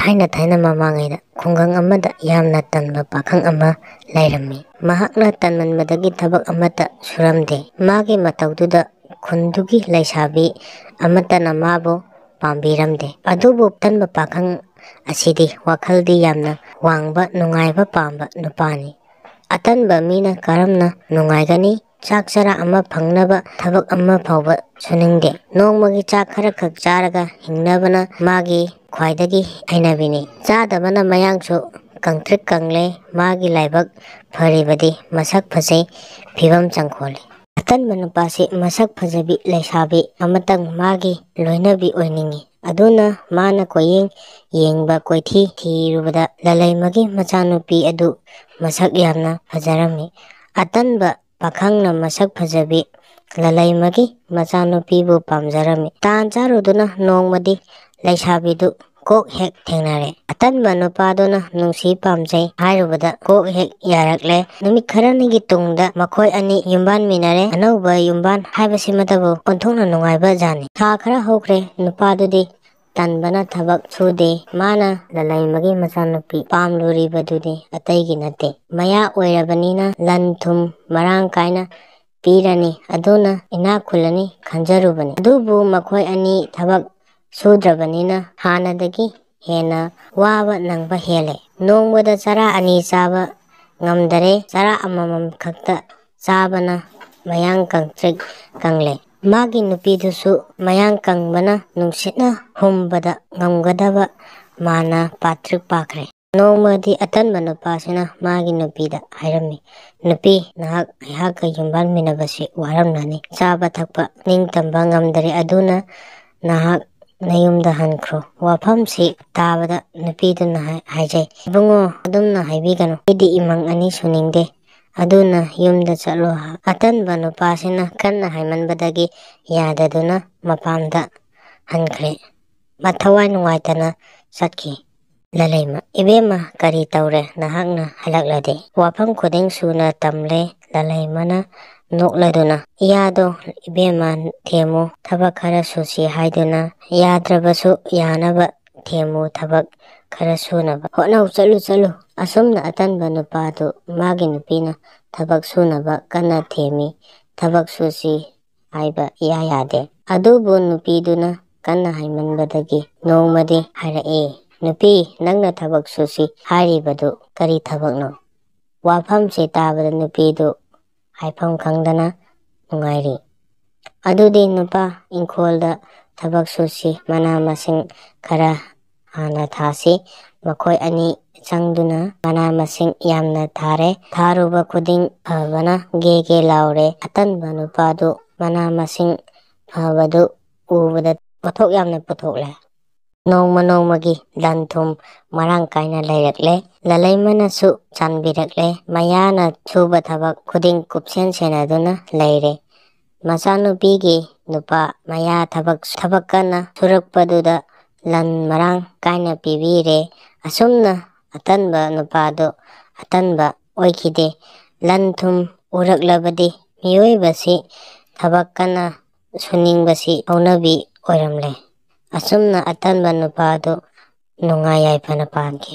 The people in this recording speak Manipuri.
Thꯥꯏꯅ ꯃꯃꯥꯡꯉꯩꯗ ꯈꯨꯡꯒꯪ ꯑꯃꯗ ꯌꯥꯝꯅ ꯇꯟꯕ ꯄꯥꯈꯪ ꯑꯃ ꯂꯩꯔꯝꯃꯤ꯫ ꯃꯍꯥꯛꯅ ꯇꯟꯃꯟꯕꯗꯒꯤ ꯊꯕꯛ ꯑꯃꯠꯇ ꯁꯨꯔꯝꯗꯦ꯫ ꯃꯥꯒꯤ ꯃꯇꯧꯗꯨꯗ ꯈꯨꯟꯗꯨꯒꯤ ꯂꯩꯁꯥꯕꯤ ꯑꯃꯠꯇꯅ ꯃꯥꯕꯨ ꯄꯥꯝꯕꯤꯔꯝꯗꯦ꯫ ꯑꯗꯨꯕꯨ ꯇꯟꯕ ꯄꯥꯈꯪ ꯑꯁꯤꯗꯤ ꯋꯥꯈꯜꯗꯤ ꯌꯥꯝꯅ ꯋꯥꯡꯕ, ꯅꯨꯡꯉꯥꯏꯕ ꯄꯥꯝꯕ ꯅꯨꯄꯥꯅꯤ꯫ ꯑꯇꯟꯕ ꯃꯤꯅ ꯀꯔꯝꯅ ꯅꯨꯡꯉꯥꯏꯒꯅꯤ? ꯆꯥꯛ ꯆꯔꯥ ꯑꯃ ꯐꯪꯅꯕ ꯊꯕꯛ ꯑꯃ ꯐꯥꯎꯕ ꯁꯨꯅꯤꯡꯗꯦ꯫ ꯅꯣꯡꯃꯒꯤ ꯆꯥꯛ ꯈꯔꯈꯛ ꯆꯥꯔꯒ ꯍꯤꯡꯅꯕꯅ ꯃꯥꯒꯤ ꯈ꯭ꯋꯥꯏꯗꯒꯤ ꯍꯩꯅꯕꯤꯅꯤ꯫ ꯆꯥꯗꯕꯅ ꯃꯌꯥꯡꯁꯨ ꯀꯪꯇ꯭ꯔꯤꯛ ꯀꯪꯂꯦ, ꯃꯥꯒꯤ ꯂꯥꯏꯕꯛ ꯐꯔꯤꯕꯗꯤ ꯃꯁꯛ ꯐꯖꯩ, ꯐꯤꯕꯝ ꯆꯪꯈꯣꯜꯂꯤ꯫ ꯑꯇꯟꯕ ꯅꯨꯄꯥꯁꯤ ꯃꯁꯛ ꯐꯖꯕꯤ ꯂꯩꯁꯥꯕꯤ ꯑꯃꯇꯪ ꯃꯥꯒꯤ ꯂꯣꯏꯅꯕꯤ ꯑꯣꯏꯅꯤꯡꯏ꯫ ꯑꯗꯨꯅ ꯃꯥꯅ ꯀꯣꯏꯌꯦꯡ ꯌꯦꯡꯕ, ꯀꯣꯏꯊꯤ ꯊꯤꯔꯨꯕꯗ ꯂꯂꯩꯃꯒꯤ ꯃꯆꯥꯅꯨꯄꯤ ꯑꯗꯨ ꯃꯁꯛ ꯌꯥꯝꯅ ꯐꯖꯔꯝꯃꯤ꯫ ꯑꯇꯟꯕ ꯄꯥꯈꯪꯅ ꯃꯁꯛ ꯐꯖꯕꯤ ꯂꯂꯩꯃꯒꯤ ꯃꯆꯥꯅꯨꯄꯤꯕꯨ ꯄꯥꯝꯖꯔꯝꯃꯤ꯫ ꯇꯥꯟ ꯆꯥꯔꯨꯗꯨꯅ ꯅꯣꯡꯃꯗꯤ ꯂꯩꯁꯥꯕꯤꯗꯨ ꯀꯣꯛ ꯍꯦꯛ ꯊꯦꯡꯅꯔꯦ꯫ ꯑꯇꯟꯕ ꯅꯨꯄꯥꯗꯨꯅ ꯅꯨꯡꯁꯤ ꯄꯥꯝꯖꯩ ꯍꯥꯏꯔꯨꯕꯗ ꯀꯣꯛ ꯍꯦꯛ ꯌꯥꯔꯛꯂꯦ꯫ ꯅꯨꯃꯤꯠ ꯈꯔꯅꯤꯒꯤ ꯇꯨꯡꯗ ꯃꯈꯣꯏ ꯑꯅꯤ ꯌꯨꯝꯕꯥꯟꯃꯤꯟꯅꯔꯦ꯫ ꯑꯅꯧꯕ ꯌꯨꯝꯕꯥꯟ ꯍꯥꯏꯕꯁꯤꯃꯇꯕꯨ ꯑꯣꯟꯊꯣꯛꯅ ꯅꯨꯡꯉꯥꯏꯕ ꯖꯥꯠꯅꯤ꯫ ꯊꯥ ꯈꯔ ꯍꯧꯈ꯭ꯔꯦ꯫ ꯅꯨꯄꯥꯗꯨꯗꯤ ꯇꯟꯕꯅ ꯊꯕꯛ ꯁꯨꯗꯦ꯫ ꯃꯥꯅ ꯂꯂꯩꯃꯒꯤ ꯃꯆꯥꯅꯨꯄꯤ ꯄꯥꯝꯂꯨꯔꯤꯕꯗꯨꯗꯤ ꯑꯇꯩꯒꯤ ꯅꯠꯇꯦ, ꯃꯌꯥ ꯑꯣꯏꯔꯕꯅꯤꯅ ꯂꯟ ꯊꯨꯝ ꯃꯔꯥꯡ ꯀꯥꯏꯅ ꯄꯤꯔꯅꯤ, ꯑꯗꯨꯅ ꯏꯅꯥꯛ ꯈꯨꯜꯂꯅꯤ ꯈꯟꯖꯔꯨꯕꯅꯤ꯫ ꯑꯗꯨꯕꯨ ꯃꯈꯣꯏ ꯑꯅꯤ ꯊꯕꯛ ꯁꯨꯗ꯭ꯔꯕꯅꯤꯅ ꯍꯥꯟꯅꯗꯒꯤ ꯍꯦꯟꯅ ꯋꯥꯕ ꯅꯪꯕ ꯍꯦꯜꯂꯦ꯫ ꯅꯣꯡꯃꯗ ꯆꯔꯥ ꯑꯅꯤ ꯆꯥꯕ ꯉꯝꯗꯔꯦ, ꯆꯔꯥ ꯑꯃꯃꯝ ꯈꯛꯇ ꯆꯥꯕꯅ ꯃꯌꯥꯡ ꯀꯪꯇ꯭ꯔꯤꯛ ꯀꯪꯂꯦ꯫ ꯃꯥꯒꯤ ꯅꯨꯄꯤꯗꯨꯁꯨ ꯃꯌꯥꯡ ꯀꯪꯕꯅ ꯅꯨꯡꯁꯤꯠꯅ ꯍꯨꯝꯕꯗ ꯉꯝꯒꯗꯕ ꯃꯥꯅ ꯄꯥꯇ꯭ꯔꯤꯛ ꯄꯥꯈ꯭ꯔꯦ꯫ ꯅꯣꯡꯃꯗꯤ ꯑꯇꯟꯕ ꯅꯨꯄꯥꯁꯤꯅ ꯃꯥꯒꯤ ꯅꯨꯄꯤꯗ ꯍꯥꯏꯔꯝꯃꯤ, "ꯅꯨꯄꯤ, ꯅꯍꯥꯛ ꯑꯩꯍꯥꯛꯀ ꯌꯨꯝꯕꯥꯟꯃꯤꯟꯅꯕꯁꯤ ꯋꯥꯔꯝꯂꯅꯤ, ꯆꯥꯕ ꯊꯛꯄ ꯅꯤꯡꯇꯝꯕ ꯉꯝꯗꯔꯦ, ꯑꯗꯨꯅ ꯅꯍꯥꯛ ꯅꯌꯨꯝꯗ ꯍꯟꯈ꯭ꯔꯣ"꯫ ꯋꯥꯐꯝꯁꯤ ꯇꯥꯕꯗ ꯅꯨꯄꯤꯗꯨꯅ ꯍꯥꯏꯖꯩ, "ꯏꯕꯨꯡꯉꯣ, ꯑꯗꯨꯝꯅ ꯍꯥꯏꯕꯤꯒꯅꯨ, ꯑꯩꯗꯤ ꯏꯃꯪ ꯑꯅꯤ ꯁꯨꯅꯤꯡꯗꯦ, ꯑꯗꯨꯅ ꯌꯨꯝꯗ ꯆꯠꯂꯣ"꯫ ꯑꯇꯟꯕ ꯅꯨꯄꯥꯁꯤꯅ ꯀꯟꯅ ꯍꯥꯏꯃꯟꯕꯗꯒꯤ ꯌꯥꯗꯗꯨꯅ ꯃꯄꯥꯝꯗ ꯍꯟꯈ꯭ꯔꯦ꯫ ꯃꯊꯋꯥꯏ ꯅꯨꯡꯉꯥꯏꯇꯅ ꯆꯠꯈꯤ꯫ ꯂꯂꯩꯃ, "ꯏꯕꯦꯝꯃ, ꯀꯔꯤ ꯇꯧꯔꯦ ꯅꯍꯥꯛꯅ ꯍꯜꯂꯛꯂꯗꯤ? ꯋꯥꯐꯝ ꯈꯨꯗꯤꯡ ꯁꯨꯅ ꯇꯝꯂꯦ"꯫ ꯂꯂꯩꯃꯅ ꯅꯣꯛꯂꯗꯨꯅ, "ꯏꯌꯥꯗꯣ ꯏꯕꯦꯝꯃ ꯊꯦꯝꯃꯨ, ꯊꯕꯛ ꯈꯔ ꯁꯨꯁꯤ ꯍꯥꯏꯗꯨꯅ, ꯌꯥꯗ꯭ꯔꯕꯁꯨ ꯌꯥꯅꯕ ꯊꯦꯝꯃꯨ, ꯊꯕꯛ ꯈꯔ ꯁꯨꯅꯕ ꯍꯣꯠꯅꯧ, ꯆꯠꯂꯨ". ꯑꯁꯨꯝꯅ ꯑꯇꯟꯕ ꯅꯨꯄꯥꯗꯨ ꯃꯥꯒꯤ ꯅꯨꯄꯤꯅ ꯊꯕꯛ ꯁꯨꯅꯕ ꯀꯟꯅ ꯊꯦꯝꯃꯤ꯫ ꯊꯕꯛ ꯁꯨꯁꯤ ꯍꯥꯏꯕ ꯏꯌꯥ ꯌꯥꯗꯦ꯫ ꯑꯗꯨꯕꯨ ꯅꯨꯄꯤꯗꯨꯅ ꯀꯟꯅ ꯍꯥꯏꯃꯟꯕꯗꯒꯤ ꯅꯣꯡꯃꯗꯤ ꯍꯥꯏꯔꯛꯑꯦ, "ꯅꯨꯄꯤ, ꯅꯪꯅ ꯊꯕꯛ ꯁꯨꯁꯤ ꯍꯥꯏꯔꯤꯕꯗꯨ ꯀꯔꯤ ꯊꯕꯛꯅꯣ"꯫ ꯋꯥꯐꯝꯁꯤ ꯇꯥꯕꯗ ꯅꯨꯄꯤꯗꯨ ꯍꯥꯏꯐꯝ ꯈꯪꯗꯅ ꯅꯨꯡꯉꯥꯏꯔꯤ꯫ "ꯑꯗꯨꯗꯤ ꯅꯨꯄꯥ, ꯏꯪꯈꯣꯜꯗ ꯊꯕꯛ ꯁꯨꯁꯤ, ꯃꯅꯥ ꯃꯁꯤꯡ ꯈꯔ ꯍꯥꯟꯅ ꯊꯥꯁꯤ"꯫ ꯃꯈꯣꯏ ꯑꯅꯤ ꯆꯪꯗꯨꯅ ꯃꯅꯥ ꯃꯁꯤꯡ ꯌꯥꯝꯅ ꯊꯥꯔꯦ꯫ ꯊꯥꯔꯨꯕ ꯈꯨꯗꯤꯡ ꯐꯕꯅ ꯒꯦ ꯂꯥꯎꯔꯦ꯫ ꯑꯇꯟꯕ ꯅꯨꯄꯥꯗꯨ ꯃꯅꯥ ꯃꯁꯤꯡ ꯐꯕꯗꯨ ꯎꯕꯗ ꯄꯣꯠꯊꯣꯛ ꯌꯥꯝꯅ ꯄꯨꯊꯣꯛꯂꯦ꯫ ꯅꯣꯡꯃ ꯅꯣꯡꯃꯒꯤ ꯂꯟ ꯊꯨꯝ ꯃꯔꯥꯡ ꯀꯥꯏꯅ ꯂꯩꯔꯛꯂꯦ꯫ ꯂꯂꯩꯃꯅꯁꯨ ꯆꯥꯟꯕꯤꯔꯛꯂꯦ꯫ ꯃꯌꯥꯅ ꯁꯨꯕ ꯊꯕꯛ ꯈꯨꯗꯤꯡ ꯀꯨꯞꯁꯦꯟ ꯁꯦꯟꯅꯗꯨꯅ ꯂꯩꯔꯦ꯫ ꯃꯆꯥꯅꯨꯄꯤꯒꯤ ꯅꯨꯄꯥ ꯃꯌꯥ ꯊꯕꯛ ꯀꯟꯅ ꯁꯨꯔꯛꯄꯗꯨꯗ ꯂꯟ ꯃꯔꯥꯡ ꯀꯥꯏꯅ ꯄꯤꯕꯤꯔꯦ꯫ ꯑꯁꯨꯝꯅ ꯑꯇꯟꯕ ꯅꯨꯄꯥꯗꯨ ꯑꯇꯟꯕ ꯑꯣꯏꯈꯤꯗꯦ꯫ ꯂꯟ ꯊꯨꯝ ꯎꯔꯛꯂꯕꯗꯤ ꯃꯤꯑꯣꯏꯕꯁꯤ ꯊꯕꯛ ꯀꯟꯅ ꯁꯨꯅꯤꯡꯕꯁꯤ ꯍꯧꯅꯕꯤ ꯑꯣꯏꯔꯝꯂꯦ꯫ ꯑꯁꯨꯝꯅ ꯑꯇꯟꯕ ꯅꯨꯄꯥꯗꯨ ꯅꯨꯡꯉꯥꯏ ꯌꯥꯏꯐꯅ ꯄꯥꯟꯈꯤ꯫